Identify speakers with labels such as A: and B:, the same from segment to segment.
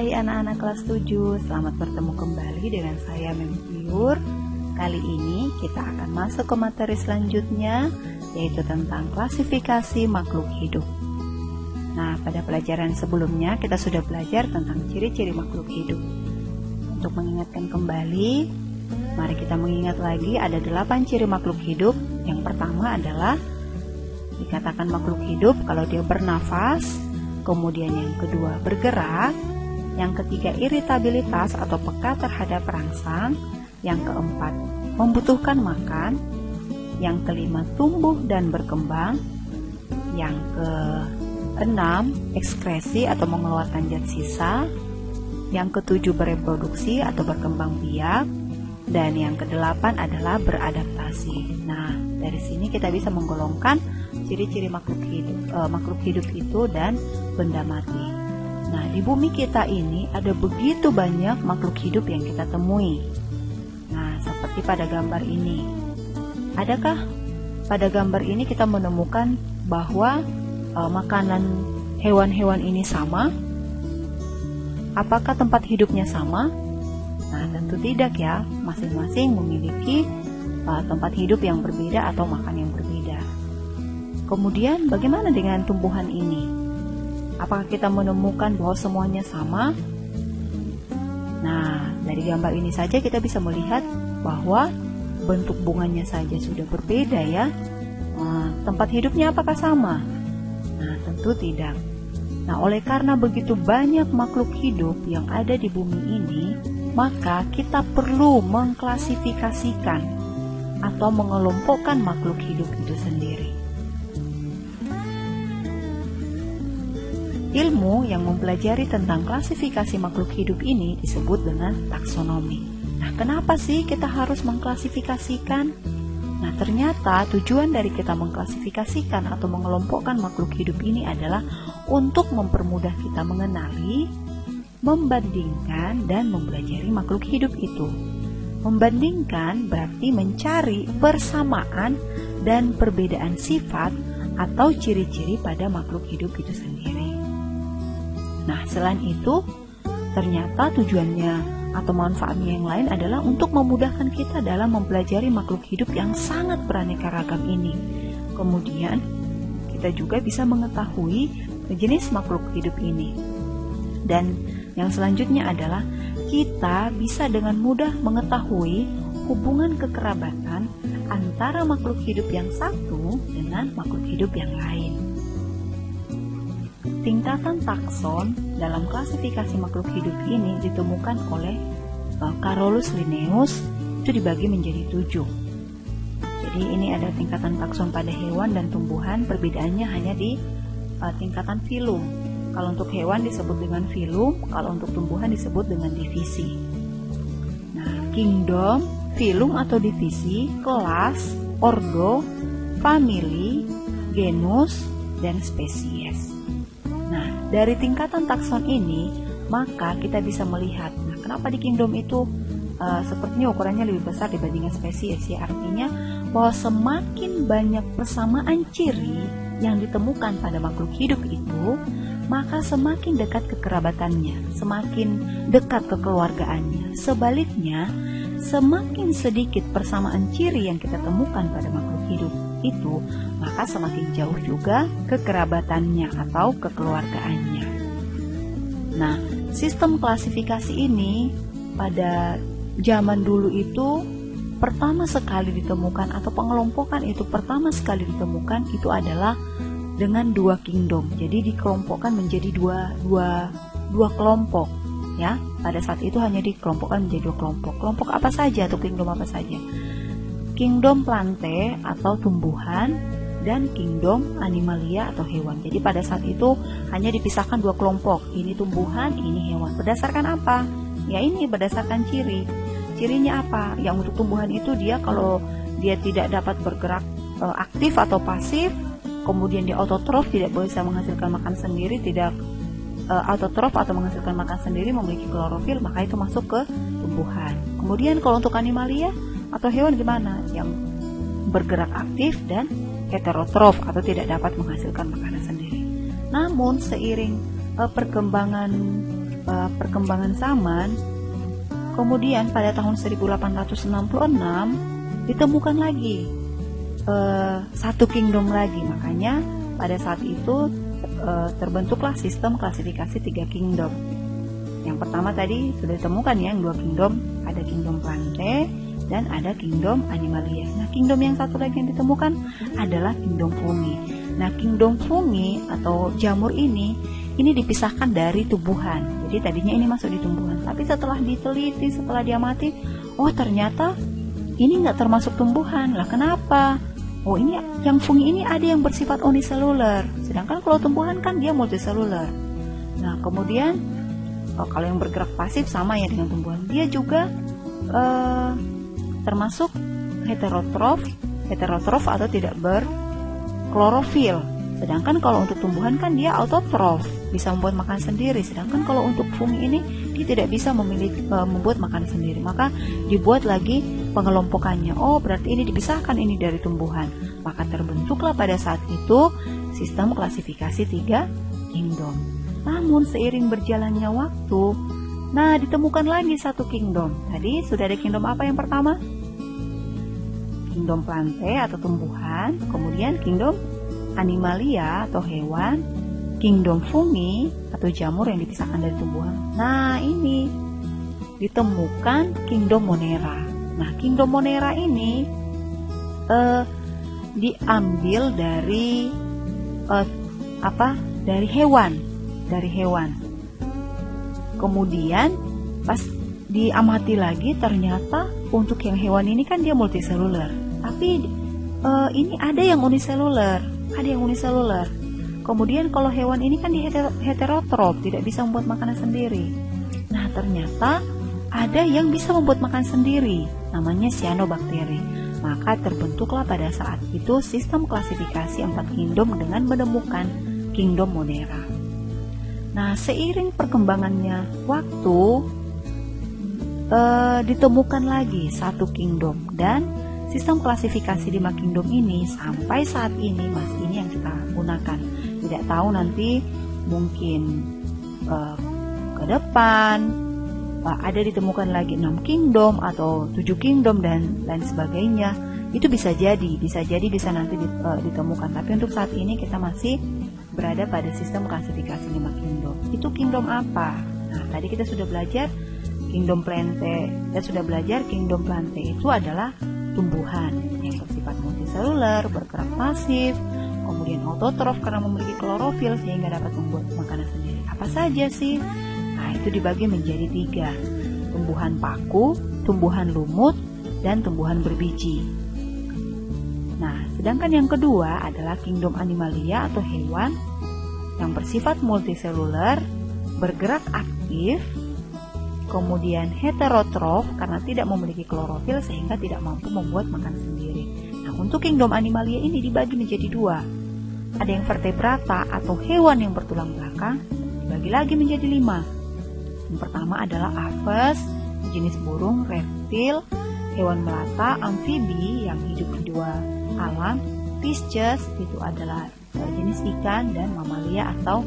A: Hai anak-anak kelas 7, selamat bertemu kembali dengan saya Mempiur. Kali ini kita akan masuk ke materi selanjutnya, yaitu tentang klasifikasi makhluk hidup. Nah, pada pelajaran sebelumnya kita sudah belajar tentang ciri-ciri makhluk hidup. Untuk mengingatkan kembali, mari kita mengingat lagi ada 8 ciri makhluk hidup. Yang pertama adalah dikatakan makhluk hidup kalau dia bernafas, kemudian yang kedua bergerak, yang ketiga iritabilitas atau peka terhadap rangsang, yang keempat membutuhkan makan, yang kelima tumbuh dan berkembang, yang keenam ekskresi atau mengeluarkan zat sisa, yang ketujuh bereproduksi atau berkembang biak, dan yang kedelapan adalah beradaptasi. Nah, dari sini kita bisa menggolongkan ciri-ciri makhluk hidup itu dan benda mati. Nah, di bumi kita ini ada begitu banyak makhluk hidup yang kita temui. Nah, seperti pada gambar ini. Adakah pada gambar ini kita menemukan bahwa makanan hewan-hewan ini sama? Apakah tempat hidupnya sama? Nah, tentu tidak ya. Masing-masing memiliki tempat hidup yang berbeda atau makan yang berbeda. Kemudian bagaimana dengan tumbuhan ini? Apakah kita menemukan bahwa semuanya sama? Nah, dari gambar ini saja kita bisa melihat bahwa bentuk bunganya saja sudah berbeda ya. Tempat hidupnya apakah sama? Nah, tentu tidak. Nah, oleh karena begitu banyak makhluk hidup yang ada di bumi ini, maka kita perlu mengklasifikasikan atau mengelompokkan makhluk hidup itu sendiri. Ilmu yang mempelajari tentang klasifikasi makhluk hidup ini disebut dengan taksonomi. Nah, kenapa sih kita harus mengklasifikasikan? Nah, ternyata tujuan dari kita mengklasifikasikan atau mengelompokkan makhluk hidup ini adalah untuk mempermudah kita mengenali, membandingkan, dan mempelajari makhluk hidup itu. Membandingkan berarti mencari persamaan dan perbedaan sifat atau ciri-ciri pada makhluk hidup itu sendiri. Nah, selain itu, ternyata tujuannya atau manfaatnya yang lain adalah untuk memudahkan kita dalam mempelajari makhluk hidup yang sangat beraneka ragam ini. Kemudian, kita juga bisa mengetahui jenis makhluk hidup ini. Dan yang selanjutnya adalah kita bisa dengan mudah mengetahui hubungan kekerabatan antara makhluk hidup yang satu dengan makhluk hidup yang lain. Tingkatan takson dalam klasifikasi makhluk hidup ini ditemukan oleh Carolus Linnaeus, itu dibagi menjadi 7. Jadi ini ada tingkatan takson pada hewan dan tumbuhan, perbedaannya hanya di tingkatan filum. Kalau untuk hewan disebut dengan filum, kalau untuk tumbuhan disebut dengan divisi. Nah, kingdom, filum atau divisi, kelas, ordo, famili, genus, dan spesies. Nah, dari tingkatan takson ini, maka kita bisa melihat, nah, kenapa di kingdom itu sepertinya ukurannya lebih besar dibandingkan spesies ya. Artinya bahwa semakin banyak persamaan ciri yang ditemukan pada makhluk hidup itu, maka semakin dekat kekerabatannya, semakin dekat kekeluargaannya. Sebaliknya, semakin sedikit persamaan ciri yang kita temukan pada makhluk hidup itu, maka semakin jauh juga kekerabatannya atau kekeluargaannya. Nah, sistem klasifikasi ini pada zaman dulu itu pertama sekali ditemukan, atau pengelompokan itu pertama sekali ditemukan itu adalah dengan 2 kingdom. Jadi dikelompokkan menjadi dua kelompok ya. Pada saat itu hanya dikelompokkan menjadi 2 kelompok. Kelompok apa saja atau kingdom apa saja? Kingdom plante atau tumbuhan dan kingdom animalia atau hewan. Jadi pada saat itu hanya dipisahkan 2 kelompok. Ini tumbuhan, ini hewan. Berdasarkan apa? Ya ini berdasarkan ciri. Cirinya apa? Yang untuk tumbuhan itu dia kalau dia tidak dapat bergerak aktif atau pasif, kemudian dia autotrof, tidak bisa menghasilkan makan sendiri, tidak autotrof atau menghasilkan makan sendiri, memiliki klorofil, maka itu masuk ke tumbuhan. Kemudian kalau untuk animalia atau hewan gimana? Yang bergerak aktif dan heterotrof atau tidak dapat menghasilkan makanan sendiri. Namun seiring perkembangan perkembangan zaman, kemudian pada tahun 1866 ditemukan lagi satu kingdom lagi. Makanya pada saat itu terbentuklah sistem klasifikasi 3 kingdom. Yang pertama tadi sudah ditemukan ya, yang 2 kingdom, ada kingdom Plante dan ada kingdom Animalia. Nah, kingdom yang satu lagi yang ditemukan adalah kingdom Fungi. Nah, kingdom Fungi atau jamur ini dipisahkan dari tumbuhan. Jadi tadinya ini masuk di tumbuhan, tapi setelah diteliti, setelah diamati, oh ternyata ini nggak termasuk tumbuhan. Lah kenapa? Oh, ini yang fungi ini ada yang bersifat uniseluler, sedangkan kalau tumbuhan kan dia multiseluler. Nah, kemudian kalau yang bergerak pasif sama ya dengan tumbuhan, dia juga termasuk heterotrof atau tidak berklorofil. Sedangkan kalau untuk tumbuhan kan dia autotrof, bisa membuat makan sendiri. Sedangkan kalau untuk fungi ini dia tidak bisa membuat makan sendiri. Maka dibuat lagi pengelompokannya. Oh, berarti ini dipisahkan ini dari tumbuhan. Maka terbentuklah pada saat itu sistem klasifikasi 3 kingdom. Namun seiring berjalannya waktu, nah ditemukan lagi satu kingdom. Tadi sudah ada kingdom apa yang pertama? Kingdom Plante atau tumbuhan, kemudian kingdom Animalia atau hewan, kingdom Fungi atau jamur yang dipisahkan dari tumbuhan. Nah, ini ditemukan kingdom Monera. Nah, kingdom Monera ini diambil dari dari hewan. Kemudian pas diamati lagi, ternyata untuk yang hewan ini kan dia multiseluler, tapi ini ada yang uniseluler. Kemudian kalau hewan ini kan dia heterotrof, tidak bisa membuat makanan sendiri. Nah, ternyata ada yang bisa membuat makan sendiri, namanya cyanobacteria. Maka terbentuklah pada saat itu sistem klasifikasi 4 kingdom dengan menemukan kingdom Monera. Nah, seiring perkembangannya waktu, ditemukan lagi satu kingdom, dan sistem klasifikasi 5 kingdom ini sampai saat ini masih ini yang kita gunakan. Tidak tahu nanti mungkin ke depan ada ditemukan lagi 6 kingdom atau 7 kingdom dan lain sebagainya. Itu bisa bisa nanti ditemukan. Tapi untuk saat ini kita masih berada pada sistem klasifikasi 5 kingdom. Itu kingdom apa? Nah, tadi kita sudah belajar kingdom Plante. Kita sudah belajar kingdom Plante itu adalah tumbuhan yang bersifat multiseluler, bergerak pasif, kemudian autotrof karena memiliki klorofil sehingga dapat membuat makanan sendiri. Apa saja sih? Nah, itu dibagi menjadi 3. Tumbuhan paku, tumbuhan lumut, dan tumbuhan berbiji. Nah, sedangkan yang kedua adalah kingdom Animalia atau hewan yang bersifat multiseluler, bergerak aktif, kemudian heterotrof karena tidak memiliki klorofil sehingga tidak mampu membuat makan sendiri. Nah, untuk kingdom Animalia ini dibagi menjadi 2. Ada yang vertebrata atau hewan yang bertulang belakang, dibagi lagi menjadi 5. Yang pertama adalah aves, jenis burung, reptil, hewan melata, amfibi yang hidup di 2 alam, Pisces itu adalah jenis ikan, dan mamalia atau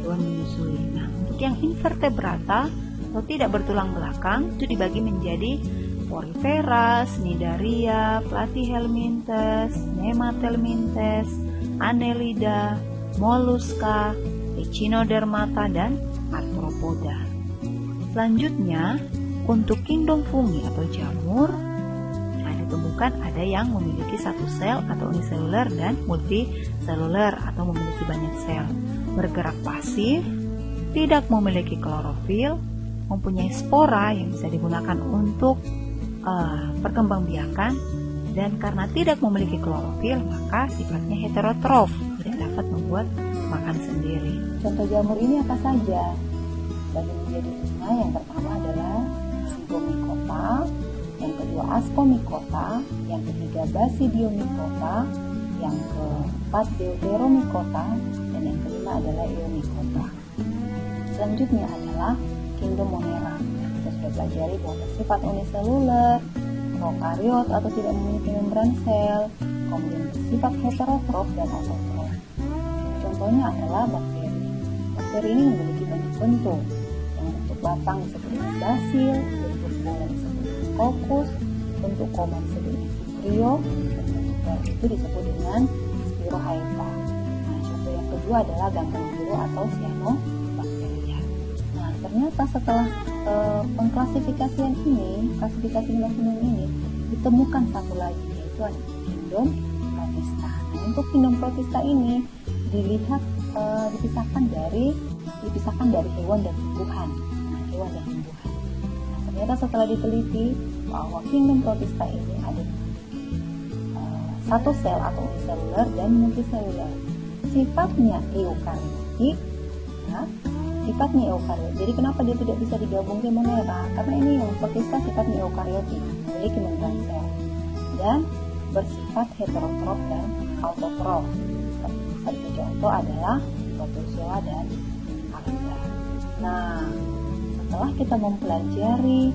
A: hewan menyusui. Nah, untuk yang invertebrata atau tidak bertulang belakang itu dibagi menjadi Poriferas, Cnidaria, Platyhelminthes, Nematelminthes, Annelida, Mollusca, Echinodermata, dan Arthropoda. Selanjutnya, untuk kingdom Fungi atau jamur, ditemukan ada yang memiliki satu sel atau uniseluler dan multiseluler atau memiliki banyak sel, bergerak pasif, tidak memiliki klorofil, mempunyai spora yang bisa digunakan untuk perkembangbiakan, dan karena tidak memiliki klorofil maka sifatnya heterotrof, tidak dapat membuat makan sendiri. Contoh jamur ini apa saja? Bagi menjadi 5, yang pertama adalah Zygomicota, yang kedua Ascomycota, yang ketiga Basidiomycota, yang keempat Deuteromycota, dan yang kelima adalah Eomycota. Selanjutnya adalah kingdom Monera. Kita sudah pelajari bahwa bersifat uniseluler, prokariot atau tidak memiliki membran sel, kemudian bersifat heterotrof dan autotrof. Contohnya adalah bakteri. Bakteri ini memiliki banyak bentuk. Yang batang disebut dengan basil, bentuk buah disebut dengan kokus, bentuk koma disebut dengan vibrio, dan bentuk sel itu disebut dengan spirochaeta. Nah, contoh yang kedua adalah ganggang biru atau cyanobacteria. Nah, ternyata setelah pengklasifikasian ini, klasifikasi genosinum ini, ditemukan satu lagi, yaitu ada kingdom protista. Nah, untuk kingdom protista ini dilihat dipisahkan dari hewan dan tumbuhan. Nah, hewan dan tumbuhan. Nah, ternyata setelah diteliti bahwa kingdom protista ini ada satu sel atau uniseluler dan multiseluler. Sifatnya eukariotik. Nah, sifatnya eukariotik. Jadi kenapa dia tidak bisa digabung ke monera? Karena ini yang protista sifatnya eukariotik, memiliki membran sel dan bersifat heterotrof dan autotrof. Seperti contoh adalah protozoa dan alga. Nah, setelah kita mempelajari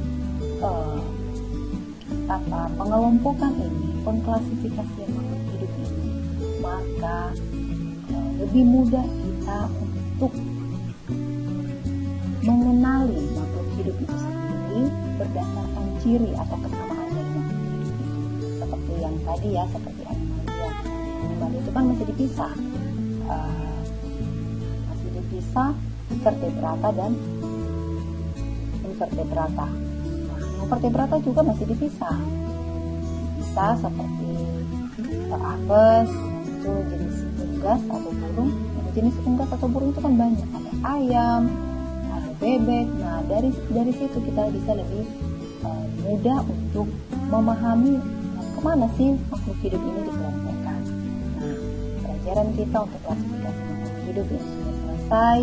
A: pengelompokan ini, pengklasifikasian makhluk hidup ini, maka lebih mudah kita untuk mengenali makhluk hidup itu sendiri berdasarkan ciri atau kesamaan dari makhluk hidup itu. Seperti yang tadi ya, seperti animalia. Animalia itu kan masih dipisah, vertebrata dan invertebrata. Nah, vertebrata juga masih dipisah. Bisa seperti apes, itu jenis unggas atau burung. Jenis unggas atau burung itu kan banyak. Ada ayam, ada bebek. Nah, dari situ kita bisa lebih mudah untuk memahami kemana sih makhluk hidup ini dikelompokkan. Nah, pelajaran kita untuk klasifikasi makhluk hidup ini sudah selesai.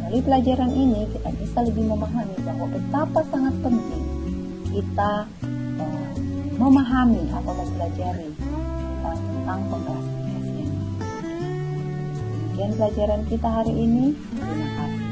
A: Melalui pelajaran ini kita bisa lebih memahami bahwa betapa sangat penting kita memahami atau mempelajari tentang pengklasifikasian. Demikian pelajaran kita hari ini. Terima kasih.